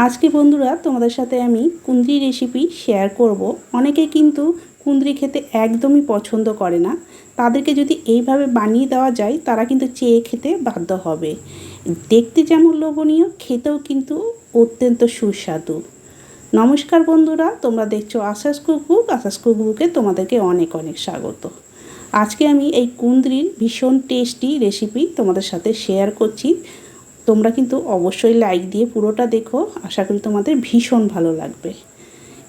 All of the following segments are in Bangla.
আজকে বন্ধুরা তোমাদের সাথে আমি কুঁদরি রেসিপি শেয়ার করব। অনেকে কিন্তু কুঁদরি খেতে একদমই পছন্দ করে না, তাদেরকে যদি এইভাবে বানিয়ে দেওয়া যায় তারা কিন্তু চেয়ে খেতে বাধ্য হবে। দেখতে যেমন লোভনীয়, খেতেও কিন্তু অত্যন্ত সুস্বাদু। নমস্কার বন্ধুরা, তোমরা দেখছো আশাস কুকবুক। আশাস কুকবুকে তোমাদেরকে অনেক অনেক স্বাগত। আজকে আমি এই কুঁদরির ভীষণ টেস্টি রেসিপি তোমাদের সাথে শেয়ার করছি। তোমরা কিন্তু অবশ্যই লাইক দিয়ে পুরোটা দেখো, আশা করি তোমাদের ভীষণ ভালো লাগবে।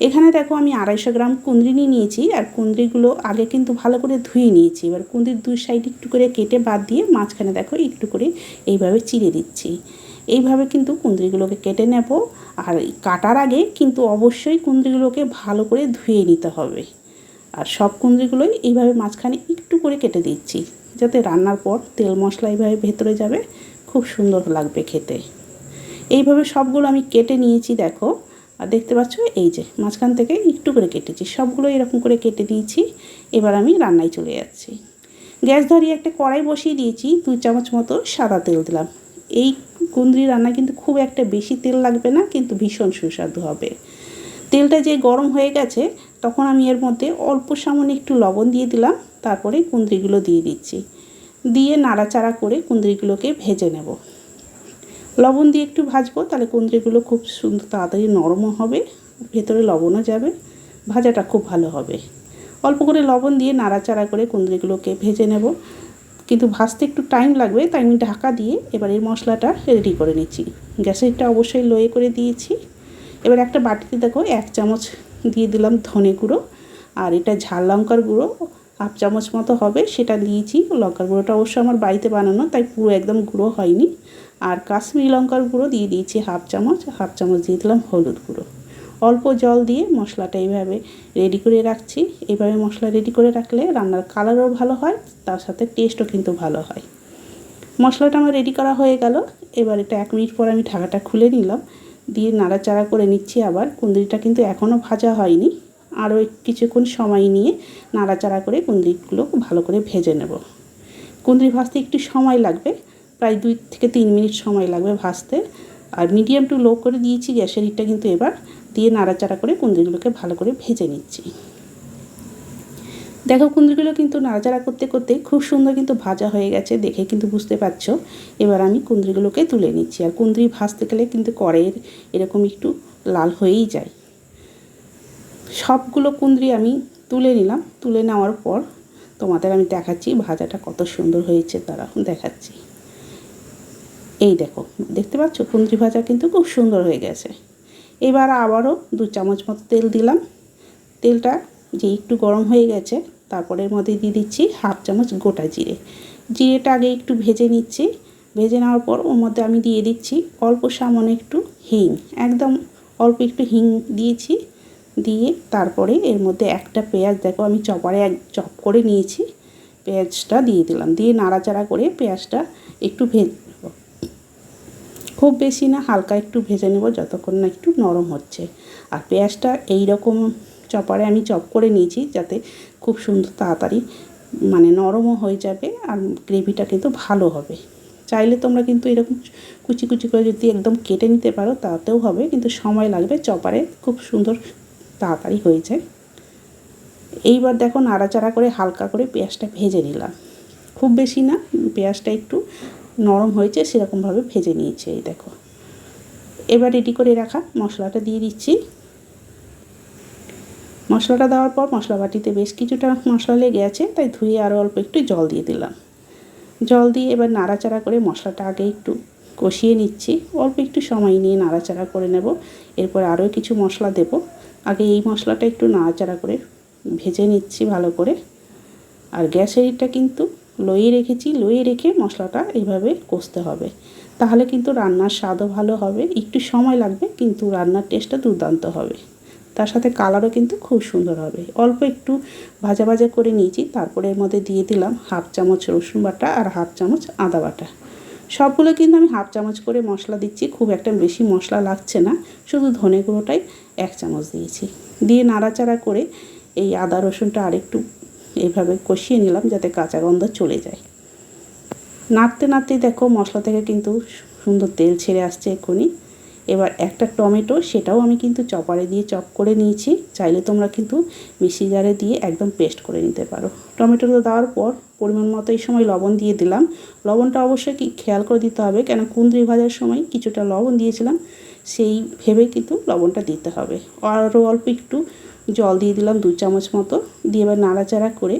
এখানে দেখো আমি 250 গ্রাম কুঁদরি নিয়েছি, আর কুঁদরিগুলো আগে কিন্তু ভালো করে ধুয়ে নিয়েছি। এবার কুঁদরির দুই সাইড একটু করে কেটে বাদ দিয়ে মাঝখানে দেখো একটু করে এইভাবে চিড়ে দিচ্ছি। এইভাবে কিন্তু কুঁদরিগুলোকে কেটে নেব। আর কাটার আগে কিন্তু অবশ্যই কুঁদরিগুলোকে ভালো করে ধুয়ে নিতে হবে। আর সব কুঁদরিগুলোই এইভাবে মাঝখানে একটু করে কেটে দিচ্ছি, যাতে রান্নার পর তেল মশলা এইভাবে ভেতরে যাবে, খুব সুন্দর লাগবে খেতে। এইভাবে সবগুলো আমি কেটে নিয়েছি দেখো। আর দেখতে পাচ্ছ এই যে মাঝখান থেকে একটু করে কেটেছি, সবগুলো এরকম করে কেটে দিয়েছি। এবার আমি রান্নায় চলে যাচ্ছি। গ্যাস ধরিয়ে একটা কড়াই বসিয়ে দিয়েছি, 2 চামচ মতো সাদা তেল দিলাম। এই কুঁদরি রান্না কিন্তু খুব একটা বেশি তেল লাগবে না, কিন্তু ভীষণ সুস্বাদু হবে। তেলটা যে গরম হয়ে গেছে, তখন আমি এর মধ্যে অল্প সামান্য একটু লবণ দিয়ে দিলাম। তারপরে কুঁদরিগুলো দিয়ে দিচ্ছি, দিয়ে নাড়াচাড়া করে কুঁদরিগুলোকে ভেজে নেব। লবণ দিয়ে একটু ভাজবো, তাহলে কুঁদরিগুলো খুব সুন্দর তাড়াতাড়ি নরমও হবে, ভেতরে লবণও যাবে, ভাজাটা খুব ভালো হবে। অল্প করে লবণ দিয়ে নাড়াচাড়া করে কুঁদরিগুলোকে ভেজে নেব, কিন্তু ভাজতে একটু টাইম লাগবে, তাই আমি ঢাকা দিয়ে এবার এই মশলাটা রেডি করে নিচ্ছি। গ্যাসেরটা অবশ্যই লোয়ে করে দিয়েছি। এবার একটা বাটিতে দেখো 1 চামচ দিয়ে দিলাম ধনে গুঁড়ো, আর এটা ঝাল লঙ্কার গুঁড়ো 1/2 চামচ মতো হবে, সেটা দিয়েছি। লঙ্কার গুঁড়োটা অবশ্য আমার বাড়িতে বানানো, তাই পুরো একদম গুঁড়ো হয়নি। আর কাশ্মীরি লঙ্কার গুঁড়ো দিয়ে দিয়েছি 1/2 চামচ, 1/2 চামচ দিয়ে দিলাম হলুদ গুঁড়ো। অল্প জল দিয়ে মশলাটা এইভাবে রেডি করে রাখছি। এইভাবে মশলা রেডি করে রাখলে রান্নার কালারও ভালো হয়, তার সাথে টেস্টও কিন্তু ভালো হয়। মশলাটা আমার রেডি করা হয়ে গেল। এবার এটা 1 মিনিট পর আমি ঢাকাটা খুলে নিলাম, দিয়ে নাড়াচাড়া করে নিচ্ছি। আবার কুঁদরিটা কিন্তু এখনও ভাজা হয়নি, আরও কিছুক্ষণ সময় নিয়ে নাড়াচাড়া করে কুঁদরিগুলো ভালো করে ভেজে নেব। কুঁদরি ভাজতে একটু সময় লাগবে, প্রায় 2 থেকে 3 মিনিট সময় লাগবে ভাজতে। আর মিডিয়াম টু লো করে দিয়েছি গ্যাসের হিটটা কিন্তু এবার, দিয়ে নাড়াচাড়া করে কুঁদরিগুলোকে ভালো করে ভেজে নিচ্ছি। দেখো কুঁদরিগুলো কিন্তু নাড়াচাড়া করতে করতে খুব সুন্দর কিন্তু ভাজা হয়ে গেছে, দেখে কিন্তু বুঝতে পারছো। এবার আমি কুঁদরিগুলোকে তুলে নিচ্ছি। আর কুঁদরি ভাজতে গেলে কিন্তু কড়াইয়ের এরকম একটু লাল হয়েই যায়। সবগুলো কুঁদরি আমি তুলে নিলাম। তুলে নেওয়ার পর তোমাদের আমি দেখাচ্ছি ভাজাটা কত সুন্দর হয়েছে, তারা দেখাচ্ছি। এই দেখো, দেখতে পাচ্ছ কুঁদরি ভাজা কিন্তু খুব সুন্দর হয়ে গেছে। এবার আবারও 2 চামচ মতো তেল দিলাম। তেলটা যে একটু গরম হয়ে গেছে, তারপরে এর মধ্যে দিয়ে দিচ্ছি 1/2 চামচ গোটা জিরে। জিরেটা আগে একটু ভেজে নিচ্ছি। ভেজে নেওয়ার পর ওর মধ্যে আমি দিয়ে দিচ্ছি অল্প সামান্য একটু হিং, একদম অল্প একটু হিং দিয়েছি। দিয়ে তারপরে এর মধ্যে একটা পেঁয়াজ দেখো আমি চপারে চপ করে নিয়েছি, পেঁয়াজটা দিয়ে দিলাম। দিয়ে নাড়াচাড়া করে পেঁয়াজটা একটু খুব বেশি না, হালকা একটু ভেজে নেব যতক্ষণ না একটু নরম হচ্ছে। আর পেঁয়াজটা এই রকম চপারে আমি চপ করে নিয়েছি, যাতে খুব সুন্দর তাড়াতাড়ি মানে নরমও হয়ে যাবে, আর গ্রেভিটা কিন্তু ভালো হবে। চাইলে তোমরা কিন্তু এরকম কুচি কুচি করে যদি একদম কেটে নিতে পারো তাতেও হবে, কিন্তু সময় লাগবে। চপারে খুব সুন্দর তাড়াতাড়ি হয়ে যায়। এইবার দেখো নাড়াচাড়া করে হালকা করে পেঁয়াজটা ভেজে নিলাম, খুব বেশি না, পেঁয়াজটা একটু নরম হয়েছে সেরকমভাবে ভেজে নিয়েছি। এই দেখো, এবার রেডি করে রাখা মশলাটা দিয়ে দিচ্ছি। মশলাটা দেওয়ার পর মশলা বাটিতে বেশ কিছুটা মশলা লেগে আছে, তাই ধুয়ে আরও অল্প একটু জল দিয়ে দিলাম। জল দিয়ে এবার নাড়াচাড়া করে মশলাটা আগে একটু কষিয়ে নিচ্ছি। অল্প একটু সময় নিয়ে নাড়াচাড়া করে নেব। এরপর আরও কিছু মশলা দেব। আগে এই মশলাটা একটু নাড়াচাড়া করে ভেজে নিচ্ছি ভালো করে। আর গ্যাসের হিটটা কিন্তু লোয়ে রেখেছি, লোয়ে রেখে মশলাটা এইভাবে কষতে হবে, তাহলে কিন্তু রান্নার স্বাদও ভালো হবে। একটু সময় লাগবে, কিন্তু রান্নার টেস্টটা দুর্দান্ত হবে। তার সাথে কালারও কিন্তু খুব সুন্দর হবে। অল্প একটু ভাজা ভাজা করে নিয়েছি, তারপরে এর মধ্যে দিয়ে দিলাম 1/2 চামচ রসুন বাটা আর 1/2 চামচ আদা বাটা। সবগুলো কিন্তু আমি 1/2 চামচ করে মশলা দিচ্ছি, খুব একটা বেশি মশলা লাগছে না, শুধু ধনে গুঁড়োটাই 1 চামচ দিয়েছি। দিয়ে নাড়াচাড়া করে এই আদা রসুনটা আরেকটু এইভাবে কষিয়ে নিলাম, যাতে কাঁচা গন্ধ চলে যায়। নাড়তে নাড়তেই দেখো মশলা থেকে কিন্তু সুন্দর তেল ছেড়ে আসছে এক্ষুনি। এবার একটা টমেটো, সেটাও আমি কিন্তু চপারে দিয়ে চপ করে নিয়েছি। চাইলে তোমরা কিন্তু মিক্সি জারে দিয়ে একদম পেস্ট করে নিতে পারো। টমেটোটা দেওয়ার পর পরিমাণ মতো এই সময় লবণ দিয়ে দিলাম। লবণটা অবশ্যই কি খেয়াল করে দিতে হবে, কেন কুঁদরি ভাজার সময় কিছুটা লবণ দিয়েছিলাম, সেই ভেবে কিন্তু লবণটা দিতে হবে। আরও অল্প একটু জল দিয়ে দিলাম 2 চামচ মতো, দিয়ে এবার নাড়াচাড়া করে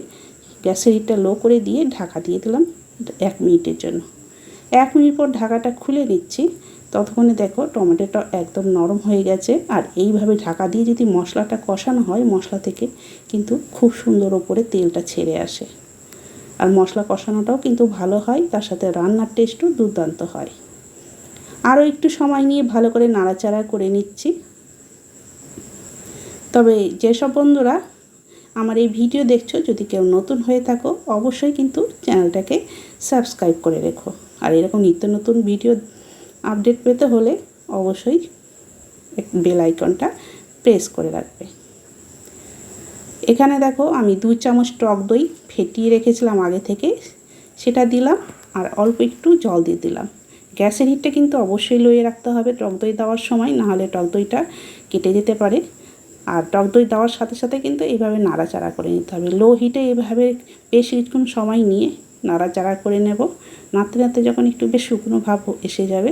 গ্যাসের হিটটা লো করে দিয়ে ঢাকা দিয়ে দিলাম 1 মিনিটের জন্য। 1 মিনিট পর ঢাকাটা খুলে নিচ্ছি। ততক্ষণে দেখো টমেটোটা একদম নরম হয়ে গেছে। আর এইভাবে ঢাকা দিয়ে যদি মশলাটা কষানো হয়, মশলা থেকে কিন্তু খুব সুন্দর ওপরে তেলটা ছেড়ে আসে। আর মশলা কষানোটাও কিন্তু ভালো হয়, তার সাথে রান্নার টেস্টও দুর্দান্ত হয়। আরও একটু সময় নিয়ে ভালো করে নাড়াচাড়া করে নিচ্ছি। তবে যেসব বন্ধুরা আমার এই ভিডিও দেখছো, যদি কেউ নতুন হয়ে থাকো অবশ্যই কিন্তু চ্যানেলটাকে সাবস্ক্রাইব করে রেখো। আর এরকম নিত্য নতুন ভিডিও আপডেট পেতে হলে অবশ্যই বেল আইকনটা প্রেস করে রাখবে। এখানে দেখো আমি 2 চামচ টক দই ফেটিয়ে রেখেছিলাম আগে থেকে, সেটা দিলাম। আর অল্প একটু জল দিয়ে দিলাম। গ্যাসের হিটটা কিন্তু অবশ্যই লোয়ে রাখতে হবে টক দই দেওয়ার সময়, নাহলে টক দইটা কেটে যেতে পারে। আর টক দই দেওয়ার সাথে সাথে কিন্তু এইভাবে নাড়াচাড়া করে নিতে হবে। লো হিটে এইভাবে বেশ কিছুক্ষণ সময় নিয়ে নাড়াচাড়া করে নেব। নাড়তে নাড়তে যখন একটু বেশ শুকনো ভাব এসে যাবে,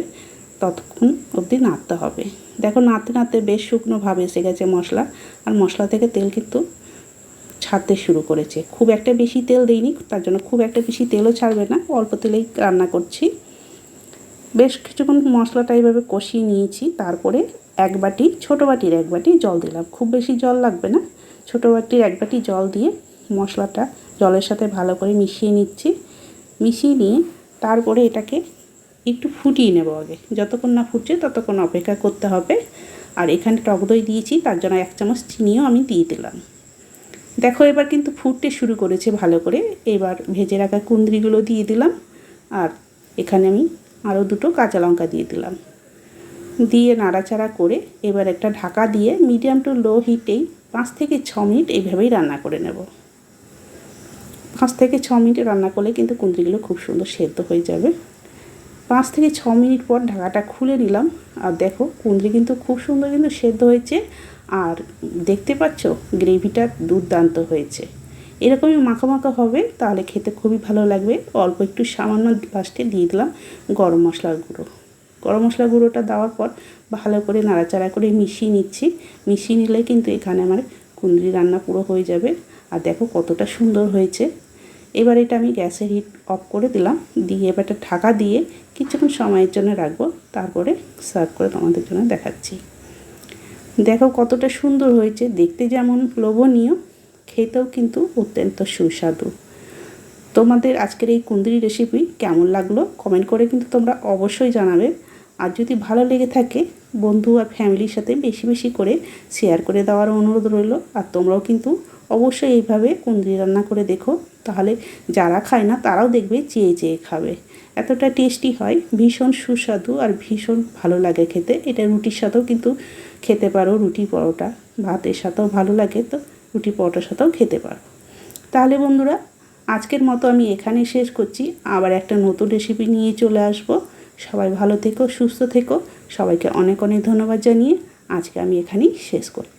ততক্ষণ অবধি নাড়তে হবে। দেখো নাড়তে নাড়তে বেশ শুকনো ভাব এসে গেছে মশলা, আর মশলা থেকে তেল কিন্তু ছাড়তে শুরু করেছে। খুব একটা বেশি তেল দিইনি, তার জন্য খুব একটা বেশি তেলও ছাড়বে না, অল্প তেলেই রান্না করছি। বেশ কিছুক্ষণ মশলাটা এইভাবে কষিয়ে নিয়েছি। তারপরে ছোটো বাটির 1 বাটি জল দিলাম। খুব বেশি জল লাগবে না, ছোটো বাটির 1 বাটি জল দিয়ে মশলাটা জলের সাথে ভালো করে মিশিয়ে নিচ্ছি। মিশিয়ে নিয়ে তারপরে এটাকে একটু ফুটিয়ে নেব। আগে যতক্ষণ না ফুটছে ততক্ষণ অপেক্ষা করতে হবে। আর এখানে টক দই দিয়েছি, তার জন্য 1 চামচ চিনিও আমি দিয়ে দিলাম। দেখো এবার কিন্তু ফুটতে শুরু করেছে ভালো করে। এবার ভেজে রাখা কুঁদরিগুলো দিয়ে দিলাম। আর এখানে আমি আরও 2টো কাঁচা লঙ্কা দিয়ে দিলাম। দিয়ে নাড়াচাড়া করে এবার একটা ঢাকা দিয়ে মিডিয়াম টু লো হিটেই 5 থেকে 6 মিনিট এইভাবেই রান্না করে নেব। 5 থেকে 6 মিনিট রান্না করলে কিন্তু কুঁদরিগুলো খুব সুন্দর সেদ্ধ হয়ে যাবে। 5 থেকে 6 মিনিট পর ঢাকাটা খুলে নিলাম। আর দেখো কুঁদরি কিন্তু খুব সুন্দর কিন্তু সেদ্ধ হয়েছে। আর দেখতে পাচ্ছ গ্রেভিটা দুর্দান্ত হয়েছে। এরকমই মাখা মাখা হবে, তাহলে খেতে খুবই ভালো লাগবে। অল্প একটু সামান্য লাস্টে দিয়ে দিলাম গরম মশলার গুঁড়ো। গরম মশলার গুঁড়োটা দেওয়ার পর ভালো করে নাড়াচাড়া করে মিশিয়ে নিচ্ছি। মিশিয়ে নিলে কিন্তু এখানে আমার কুঁদরি রান্না পুরো হয়ে যাবে। আর দেখো কতটা সুন্দর হয়েছে। এবার এটা আমি গ্যাসের হিট অফ করে দিলাম। দিয়ে এবার একটা ঢাকা দিয়ে কিছুক্ষণ সময়ের জন্য রাখবো, তারপরে সার্ভ করে তোমাদের জন্য দেখাচ্ছি। দেখো কতটা সুন্দর হয়েছে, দেখতে যেমন লোভনীয়, খেতেও কিন্তু অত্যন্ত সুস্বাদু। তোমাদের আজকের এই কুঁদরি রেসিপি কেমন লাগলো কমেন্ট করে কিন্তু তোমরা অবশ্যই জানাবে। আর যদি ভালো লেগে থাকে বন্ধু আর ফ্যামিলির সাথে বেশি বেশি করে শেয়ার করে দেওয়ার অনুরোধ রইল। আর তোমরাও কিন্তু অবশ্যই এইভাবে কুঁদরি রান্না করে দেখো, তাহলে যারা খায় না তারাও দেখবে চেয়ে চেয়ে খাবে। এতটা টেস্টি হয়, ভীষণ সুস্বাদু আর ভীষণ ভালো লাগে খেতে। এটা রুটির সাথেও কিন্তু খেতে পারো, রুটি পরোটা ভাতের সাথেও ভালো লাগে, তো রুটি পরোটার সাথেও খেতে পারো। তাহলে বন্ধুরা আজকের মতো আমি এখানেই শেষ করছি। আবার একটা নতুন রেসিপি নিয়ে চলে আসব। সবাই ভালো থেকো, সুস্থ থেকো। সবাইকে অনেক অনেক ধন্যবাদ জানিয়ে আজকে আমি এখানেই শেষ করছি।